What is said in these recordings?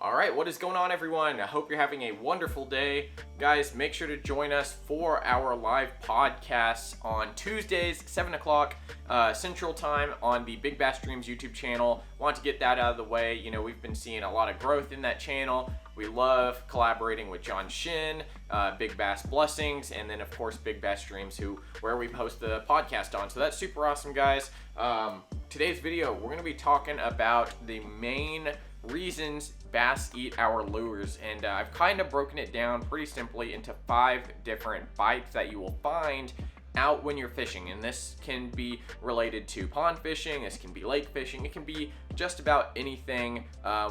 All right, what is going on, everyone? I hope you're having a wonderful day. Guys, make sure to join us for our live podcasts on Tuesdays, 7 o'clock Central Time on the Big Bass Dreams YouTube channel. Want to get that out of the way. You know, we've been seeing a lot of growth in that channel. We love collaborating with John Shin, Big Bass Blessings, and then, of course, Big Bass Dreams, where we post the podcast on. So that's super awesome, guys. Today's video, we're going to be talking about the main reasons bass eat our lures, and I've kind of broken it down pretty simply into 5 different bites that you will find out when you're fishing. And this can be related to pond fishing, this can be lake fishing, it can be just about anything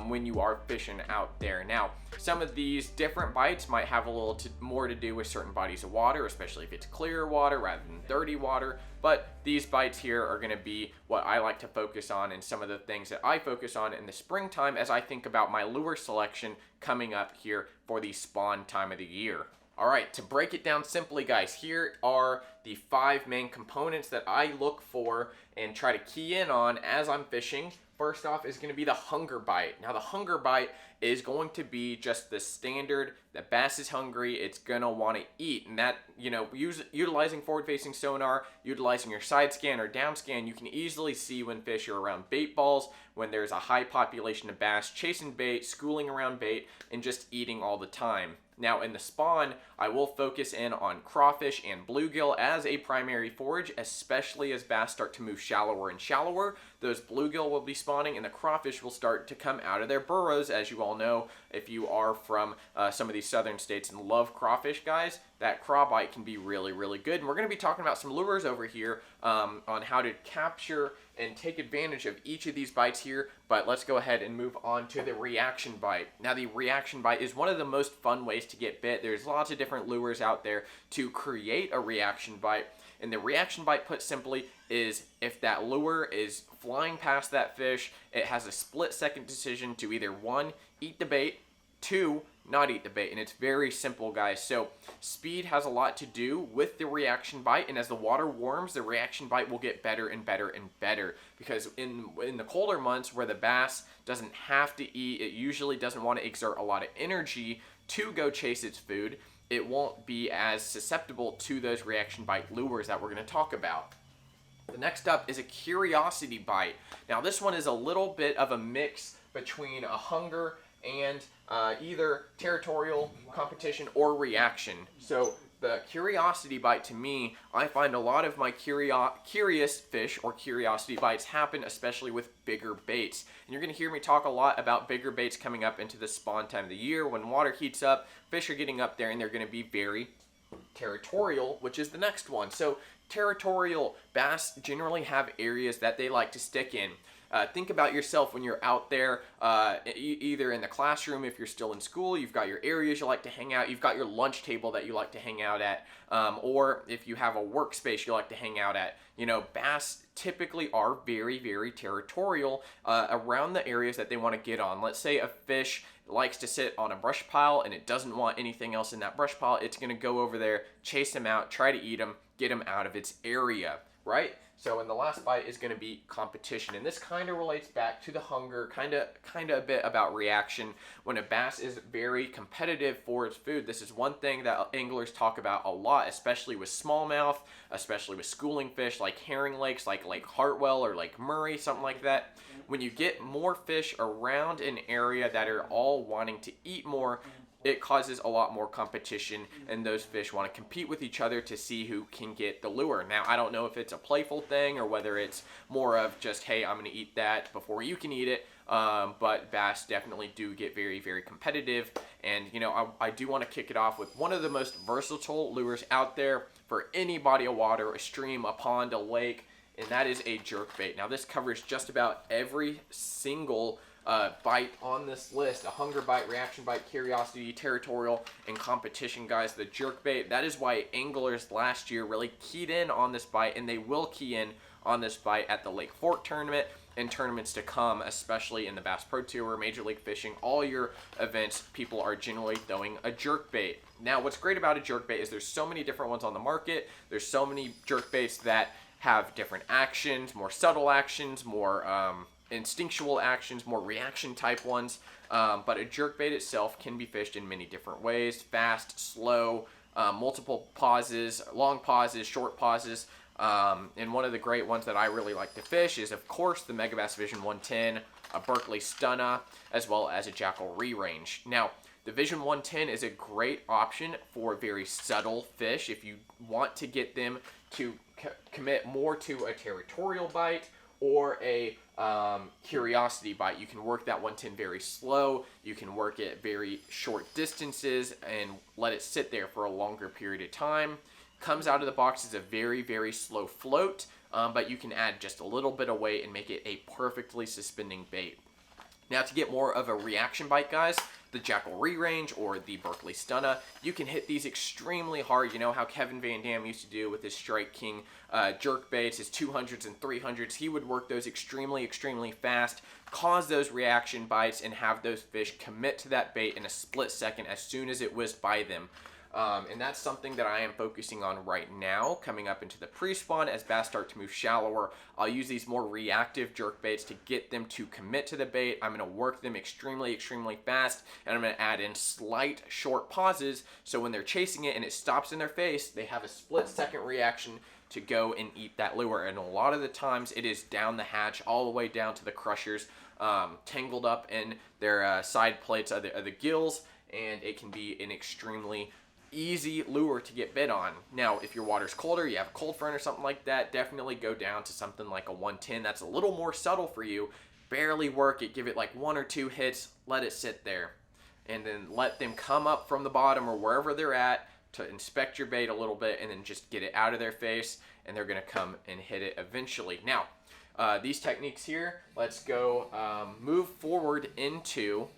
when you are fishing out there. Now, some of these different bites might have a little more to do with certain bodies of water, especially if it's clear water rather than dirty water. But these bites here are going to be what I like to focus on, and some of the things that I focus on in the springtime as I think about my lure selection coming up here for the spawn time of the year. All right, to break it down simply, guys, here are the 5 main components that I look for and try to key in on as I'm fishing. First off is going to be the hunger bite. Now, the hunger bite is going to be just the standard. The bass is hungry, it's going to want to eat. And that, you know, utilizing forward-facing sonar, utilizing your side scan or down scan, you can easily see when fish are around bait balls, when there's a high population of bass chasing bait, schooling around bait, and just eating all the time. Now, in the spawn, I will focus in on crawfish and bluegill as a primary forage, especially as bass start to move shallower and shallower. Those bluegill will be spawning, and the crawfish will start to come out of their burrows. As you all know, if you are from some of these southern states and love crawfish, guys, that craw bite can be really, really good. And we're going to be talking about some lures over here on how to capture and take advantage of each of these bites here. But let's go ahead and move on to the reaction bite. Now, the reaction bite is one of the most fun ways to get bit. There's lots of different lures out there to create a reaction bite. And the reaction bite, put simply, is if that lure is flying past that fish, it has a split-second decision to either 1, eat the bait, 2, not eat the bait. And it's very simple, guys. So speed has a lot to do with the reaction bite, and as the water warms, the reaction bite will get better and better and better, because in the colder months where the bass doesn't have to eat, it usually doesn't want to exert a lot of energy to go chase its food, it won't be as susceptible to those reaction bite lures that we're going to talk about. The next up is a curiosity bite. Now, this one is a little bit of a mix between a hunger and either territorial competition or reaction. So the curiosity bite, to me, I find a lot of my curious fish or curiosity bites happen especially with bigger baits. And you're going to hear me talk a lot about bigger baits coming up into the spawn time of the year. When water heats up, fish are getting up there and they're going to be very territorial, which is the next one. So territorial bass generally have areas that they like to stick in. Think about yourself when you're out there, either in the classroom if you're still in school, you've got your areas you like to hang out, you've got your lunch table that you like to hang out at, or if you have a workspace you like to hang out at. You know, bass typically are very, very territorial around the areas that they want to get on. Let's say a fish likes to sit on a brush pile and it doesn't want anything else in that brush pile. It's going to go over there, chase them out, try to eat them, get them out of its area, right? So, and the last bite is going to be competition, and this kind of relates back to the hunger, kind of a bit about reaction. When a bass is very competitive for its food, this is one thing that anglers talk about a lot, especially with smallmouth, especially with schooling fish like herring lakes, like Lake Hartwell or Lake Murray, something like that. When you get more fish around an area that are all wanting to eat more, it causes a lot more competition, and those fish want to compete with each other to see who can get the lure. Now, I don't know if it's a playful thing or whether it's more of just, hey, I'm going to eat that before you can eat it, but bass definitely do get very, very competitive. And, you know, I do want to kick it off with one of the most versatile lures out there for any body of water, a stream, a pond, a lake, and that is a jerkbait. Now, this covers just about every single bite on this list: a hunger bite, reaction bite, curiosity, territorial, and competition, guys. The jerkbait, that is why anglers last year really keyed in on this bite, and they will key in on this bite at the Lake Fork tournament and tournaments to come, especially in the Bass Pro Tour, Major League Fishing, all your events, people are generally throwing a jerkbait. Now, what's great about a jerkbait is there's so many different ones on the market. There's so many jerkbaits that have different actions, more subtle actions, more instinctual actions, more reaction type ones. But a jerkbait itself can be fished in many different ways: fast, slow, multiple pauses, long pauses, short pauses. And one of the great ones that I really like to fish is, of course, the Megabass Vision 110, a Berkeley Stunna, as well as a Jackall Re-Range. Now, the Vision 110 is a great option for very subtle fish if you want to get them to commit more to a territorial bite or a curiosity bite. You can work that 110 very slow. You can work it very short distances and let it sit there for a longer period of time. Comes out of the box as a very, very slow float, but you can add just a little bit of weight and make it a perfectly suspending bait. Now, to get more of a reaction bite, guys, the Jackall Re-Range or the Berkeley Stunna, you can hit these extremely hard. You know how Kevin Van Dam used to do with his Strike King jerk baits, his 200s and 300s. He would work those extremely, extremely fast, cause those reaction bites, and have those fish commit to that bait in a split second as soon as it whizzed by them. And that's something that I am focusing on right now, coming up into the pre-spawn. As bass start to move shallower, I'll use these more reactive jerk baits to get them to commit to the bait. I'm going to work them extremely, extremely fast, and I'm going to add in slight short pauses, so when they're chasing it and it stops in their face, they have a split-second reaction to go and eat that lure. And a lot of the times it is down the hatch, all the way down to the crushers, tangled up in their side plates of the gills, and it can be an extremely easy lure to get bit on. Now, if your water's colder, you have a cold front or something like that, definitely go down to something like a 110. That's a little more subtle for you. Barely work it, give it like 1 or 2 hits, let it sit there, and then let them come up from the bottom or wherever they're at to inspect your bait a little bit, and then just get it out of their face, and they're going to come and hit it eventually. Now, these techniques here, let's go move forward into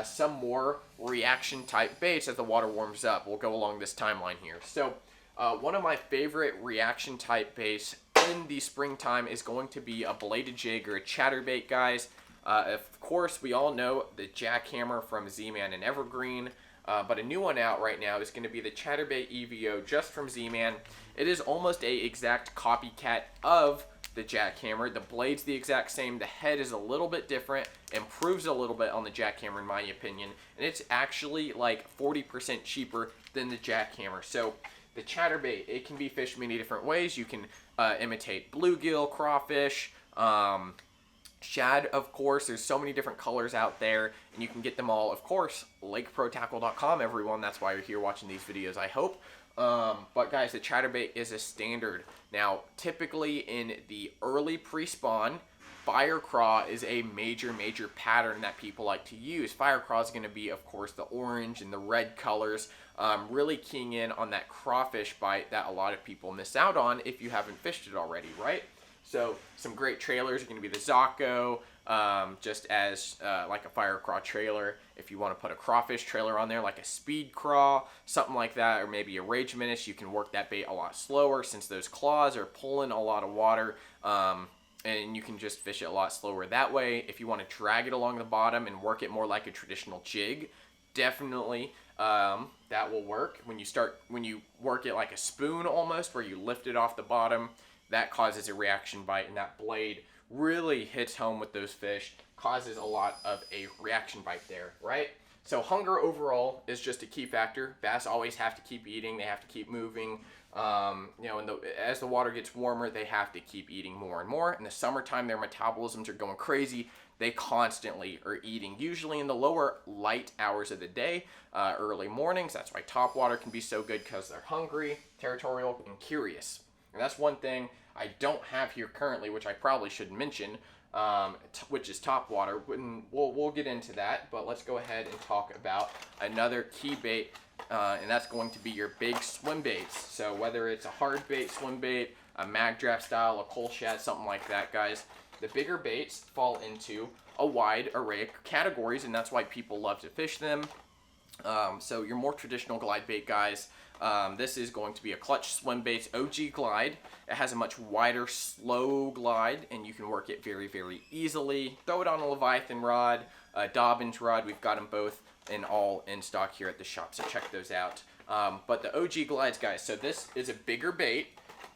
some more reaction type baits as the water warms up. We'll go along this timeline here. So one of my favorite reaction type baits in the springtime is going to be a bladed jig or a chatterbait, guys. Of course, we all know the jackhammer from Z-Man and Evergreen, but a new one out right now is going to be the chatterbait EVO just from Z-Man. It is almost a exact copycat of the jackhammer. The blade's the exact same. The head is a little bit different, improves a little bit on the jackhammer in my opinion, and it's actually like 40% cheaper than the jackhammer. So the chatterbait, it can be fished many different ways. You can imitate bluegill, crawfish, shad, of course. There's so many different colors out there, and you can get them all, of course, lakeprotackle.com, everyone. That's why you're here watching these videos, I hope. But guys, the chatterbait is a standard. Now, typically in the early pre-spawn, fire craw is a major pattern that people like to use. Fire craw is going to be, of course, the orange and the red colors, really keying in on that crawfish bite that a lot of people miss out on if you haven't fished it already, right? So some great trailers are going to be the Zocco, just as like a fire craw trailer. If you want to put a crawfish trailer on there, like a speed craw, something like that, or maybe a rage menace, you can work that bait a lot slower since those claws are pulling a lot of water, and you can just fish it a lot slower that way. If you want to drag it along the bottom and work it more like a traditional jig, definitely that will work. When you work it like a spoon almost, where you lift it off the bottom, that causes a reaction bite, and that blade really hits home with those fish, causes a lot of a reaction bite there, right? So hunger overall is just a key factor. Bass always have to keep eating, they have to keep moving. You know, as the water gets warmer, they have to keep eating more and more. In the summertime, their metabolisms are going crazy. They constantly are eating, usually in the lower light hours of the day, early mornings. That's why topwater can be so good, because they're hungry, territorial, and curious. And that's one thing I don't have here currently, which I probably should mention, which is topwater. We'll get into that, but let's go ahead and talk about another key bait, and that's going to be your big swim baits. So whether it's a hard bait swim bait, a mag draft style, a coal shad, something like that, guys, the bigger baits fall into a wide array of categories, and that's why people love to fish them. So your more traditional glide bait, guys, this is going to be a Clutch Swim Baits OG Glide. It has a much wider, slow glide, and you can work it very easily. Throw it on a Leviathan rod, a Dobbins rod. We've got them both all in stock here at the shop, so check those out. But the OG Glides, guys, so this is a bigger bait,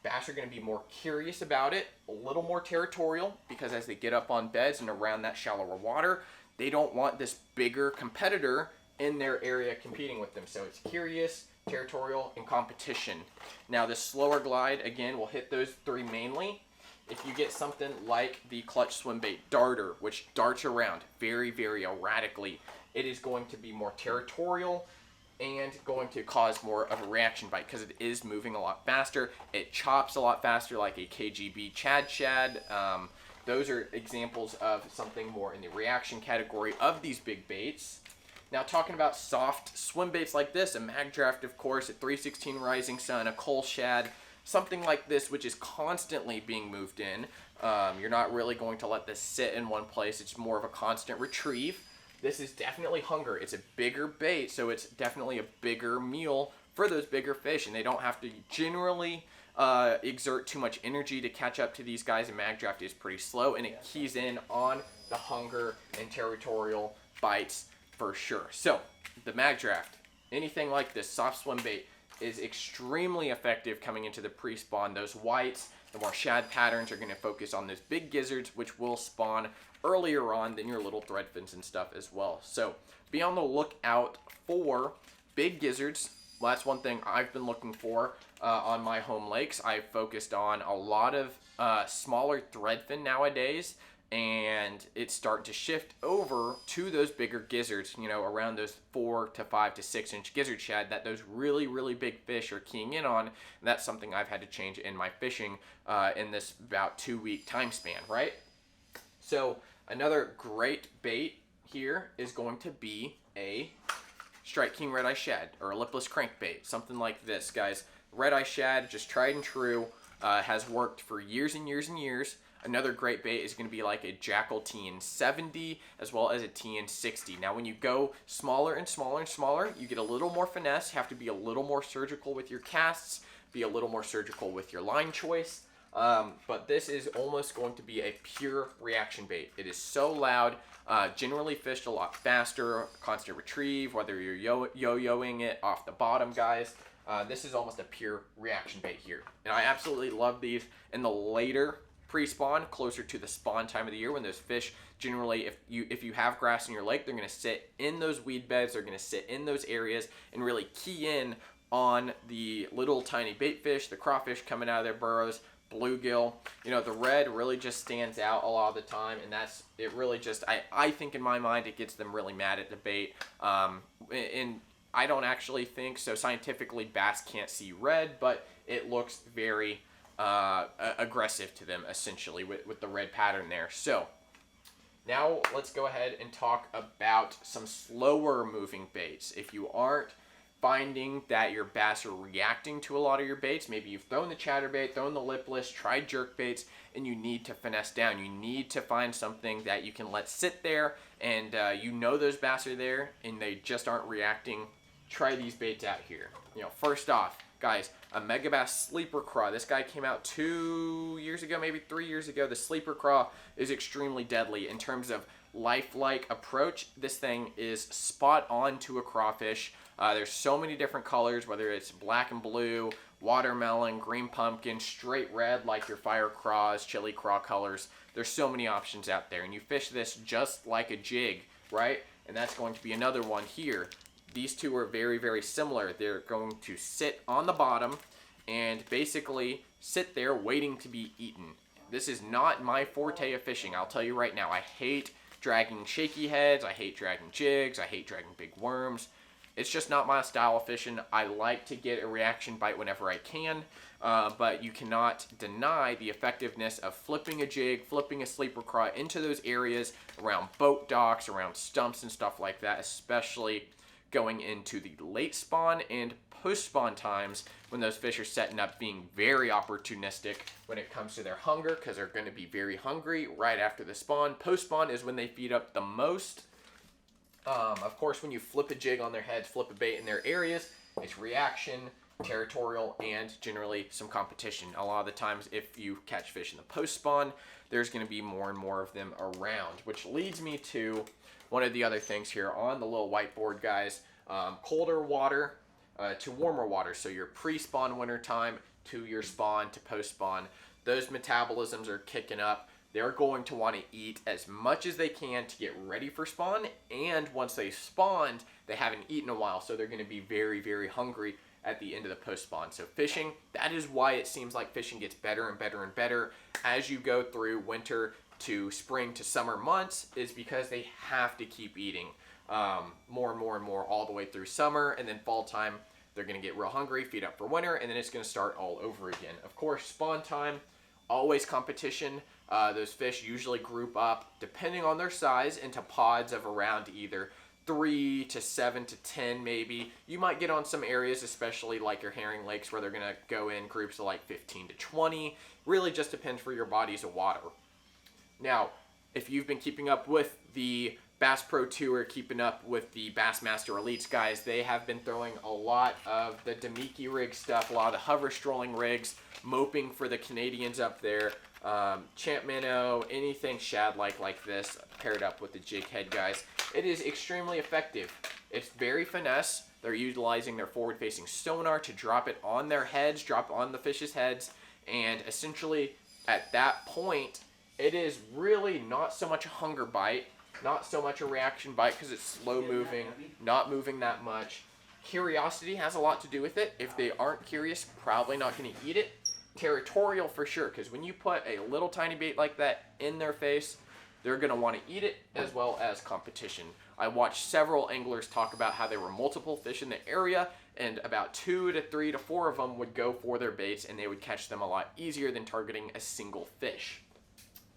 Bass are going to be more curious about it, a little more territorial, because as they get up on beds and around that shallower water, they don't want this bigger competitor in their area competing with them. So it's curious, territorial, and competition. Now the slower glide, again, will hit those three mainly. If you get something like the clutch swim bait darter, which darts around very, very erratically, it is going to be more territorial and going to cause more of a reaction bite because it is moving a lot faster. It chops a lot faster, like a KGB Chad Shad. Those are examples of something more in the reaction category of these big baits. Now talking about soft swim baits like this, a mag draft, of course, a 316 Rising Sun, a coal shad, something like this, which is constantly being moved in. You're not really going to let this sit in one place. It's more of a constant retrieve. This is definitely hunger. It's a bigger bait, so it's definitely a bigger meal for those bigger fish, and they don't have to generally exert too much energy to catch up to these guys. And mag draft is pretty slow, and it keys in on the hunger and territorial bites for sure. So the mag draft, anything like this soft swim bait, is extremely effective coming into the pre-spawn. Those whites, the more shad patterns are going to focus on those big gizzards, which will spawn earlier on than your little threadfins and stuff as well. So be on the lookout for big gizzards. Well, that's one thing I've been looking for on my home lakes. I've focused on a lot of smaller threadfin nowadays, and it's starting to shift over to those bigger gizzards, you know, around those 4 to 5 to 6 inch gizzard shad that those really, really big fish are keying in on. And that's something I've had to change in my fishing in this about 2-week time span, right? So another great bait here is going to be a Strike King Red Eye Shad or a Lipless crankbait, something like this, guys. Red Eye Shad, just tried and true, has worked for years and years and years. Another great bait is going to be like a Jackal TN70 as well as a TN60. Now, when you go smaller and smaller and smaller, you get a little more finesse. You have to be a little more surgical with your casts, be a little more surgical with your line choice. But this is almost going to be a pure reaction bait. It is so loud, generally fished a lot faster, constant retrieve, whether you're yo-yoing it off the bottom, guys. This is almost a pure reaction bait here. And I absolutely love these in the later pre-spawn, closer to the spawn time of the year, when those fish generally, if you have grass in your lake, they're going to sit in those weed beds, they're going to sit in those areas and really key in on the little tiny bait fish, the crawfish coming out of their burrows, bluegill. You know, the red really just stands out a lot of the time, and that's it. Really just I think in my mind it gets them really mad at the bait, and I don't actually think so. Scientifically, bass can't see red, but it looks very aggressive to them, essentially, with the red pattern there. So now let's go ahead and talk about some slower moving baits. If you aren't finding that your bass are reacting to a lot of your baits, maybe you've thrown the chatterbait, thrown the lipless, tried jerk baits, and you need to finesse down. You need to find something that you can let sit there, and you know those bass are there and they just aren't reacting. Try these baits out here. You know, first off, guys, a Megabass Sleeper Craw. This guy came out 2 years ago, maybe 3 years ago. The Sleeper Craw is extremely deadly in terms of lifelike approach. This thing is spot on to a crawfish. There's so many different colors, whether it's black and blue, watermelon, green pumpkin, straight red like your fire craws, chili craw colors. There's so many options out there, and you fish this just like a jig, right? And that's going to be another one here. These two are very, very similar. They're going to sit on the bottom and basically sit there waiting to be eaten. This is not my forte of fishing, I'll tell you right now. I hate dragging shaky heads, I hate dragging jigs, I hate dragging big worms. It's just not my style of fishing. I like to get a reaction bite whenever I can, but you cannot deny the effectiveness of flipping a jig, flipping a sleeper craw into those areas around boat docks, around stumps and stuff like that, especially going into the late spawn and post-spawn times when those fish are setting up, being very opportunistic when it comes to their hunger, because they're going to be very hungry right after the spawn. Post-spawn is when they feed up the most. Of course, when you flip a jig on their heads, flip a bait in their areas, it's reaction, territorial, and generally some competition. A lot of the times, if you catch fish in the post-spawn, there's going to be more and more of them around, which leads me to one of the other things here on the little whiteboard, guys. Colder water to warmer water. So your pre-spawn winter time, to your spawn to post spawn, those metabolisms are kicking up. They're going to want to eat as much as they can to get ready for spawn, and once they spawned, they haven't eaten a while, so they're going to be very, very hungry at the end of the post spawn. So fishing, that is why it seems like fishing gets better and better and better as you go through winter to spring to summer months, is because they have to keep eating more and more and more all the way through summer, and then fall time they're going to get real hungry, feed up for winter, and then it's going to start all over again. Of course, spawn time, always competition. Those fish usually group up, depending on their size, into pods of around either 3 to 7 to 10 maybe. You might get on some areas, especially like your herring lakes, where they're going to go in groups of like 15 to 20. Really just depends for your bodies of water. Now, if you've been keeping up with the Bass Pro Tour, keeping up with the Bassmaster Elites guys, they have been throwing a lot of the Damiki rig stuff, a lot of the hover strolling rigs, moping for the Canadians up there. Champ minnow, anything shad like this paired up with the jig head guys. It is extremely effective. It's very finesse. They're utilizing their forward facing sonar to drop it on their heads, drop on the fish's heads, and essentially at that point it is really not so much a hunger bite, not so much a reaction bite because it's slow moving, not moving that much. Curiosity has a lot to do with it. If they aren't curious, probably not going to eat it. Territorial for sure, because when you put a little tiny bait like that in their face, they're going to want to eat it, as well as competition. I watched several anglers talk about how there were multiple fish in the area, and about 2 to 3 to 4 of them would go for their baits, and they would catch them a lot easier than targeting a single fish.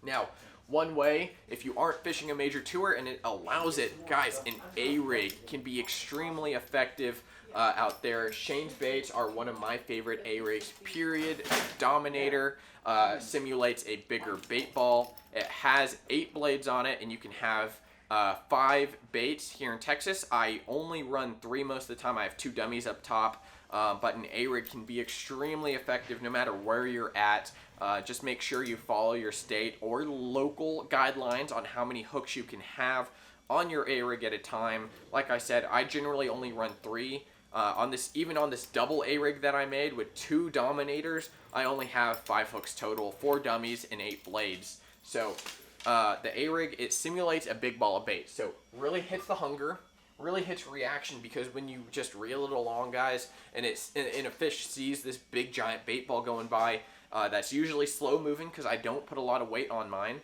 Now, one way, if you aren't fishing a major tour and it allows it, guys, an A-rig can be extremely effective out there. Shane's baits are one of my favorite A-rigs, period. Dominator simulates a bigger bait ball. It has 8 blades on it, and you can have 5 baits here in Texas. I only run 3 most of the time. I have 2 dummies up top. But an A-rig can be extremely effective no matter where you're at. Just make sure you follow your state or local guidelines on how many hooks you can have on your A-rig at a time. Like I said, I generally only run 3. Even on this double A-rig that I made with 2 dominators, I only have 5 hooks total, 4 dummies and 8 blades. So the A-rig, it simulates a big ball of bait. So really hits the hunger, really hits reaction, because when you just reel it along, guys, and a fish sees this big giant bait ball going by, that's usually slow moving because I don't put a lot of weight on mine.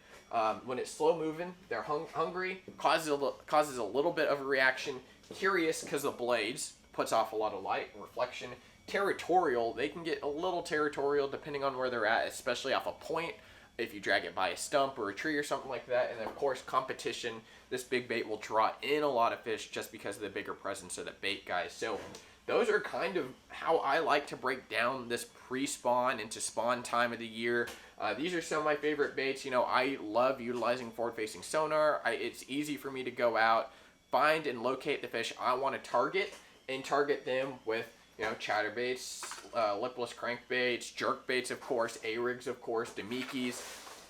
When it's slow moving, they're hungry, causes a little bit of a reaction. Curious because the blades puts off a lot of light and reflection. Territorial, they can get a little territorial depending on where they're at, especially off a point, if you drag it by a stump or a tree or something like that. And then of course competition, this big bait will draw in a lot of fish just because of the bigger presence of the bait, guys. So those are kind of how I like to break down this pre-spawn into spawn time of the year. These are some of my favorite baits. You know, I love utilizing forward-facing sonar. It's easy for me to go out, find and locate the fish I want to target, and target them with, you know, chatterbaits, lipless crankbaits, jerkbaits, of course, A-rigs, of course, Damikis.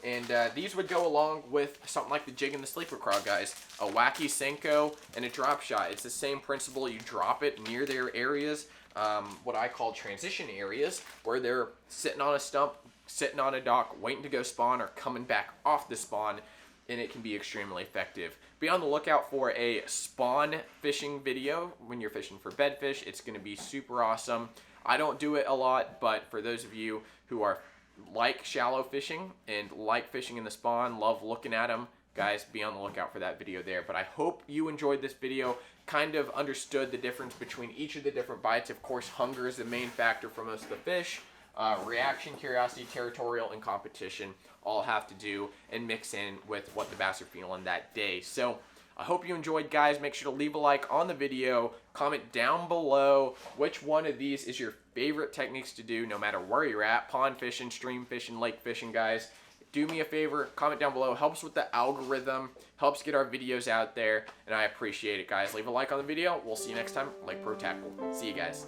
And these would go along with something like the jig and the sleeper crawl, guys. A wacky Senko and a drop shot. It's the same principle. You drop it near their areas, what I call transition areas, where they're sitting on a stump, sitting on a dock, waiting to go spawn, or coming back off the spawn, and it can be extremely effective. Be on the lookout for a spawn fishing video when you're fishing for bedfish. It's going to be super awesome. I don't do it a lot, but for those of you who are like shallow fishing and like fishing in the spawn, love looking at them, guys, be on the lookout for that video there. But I hope you enjoyed this video, kind of understood the difference between each of the different bites. Of course, hunger is the main factor for most of the fish. Reaction, curiosity, territorial, and competition all have to do and mix in with what the bass are feeling that day. So I hope you enjoyed, guys. Make sure to leave a like on the video. Comment down below which one of these is your favorite techniques to do, no matter where you're at. Pond fishing, stream fishing, lake fishing, guys. Do me a favor, comment down below. Helps with the algorithm, helps get our videos out there, and I appreciate it, guys. Leave a like on the video. We'll see you next time. Lake Pro Tackle. See you guys.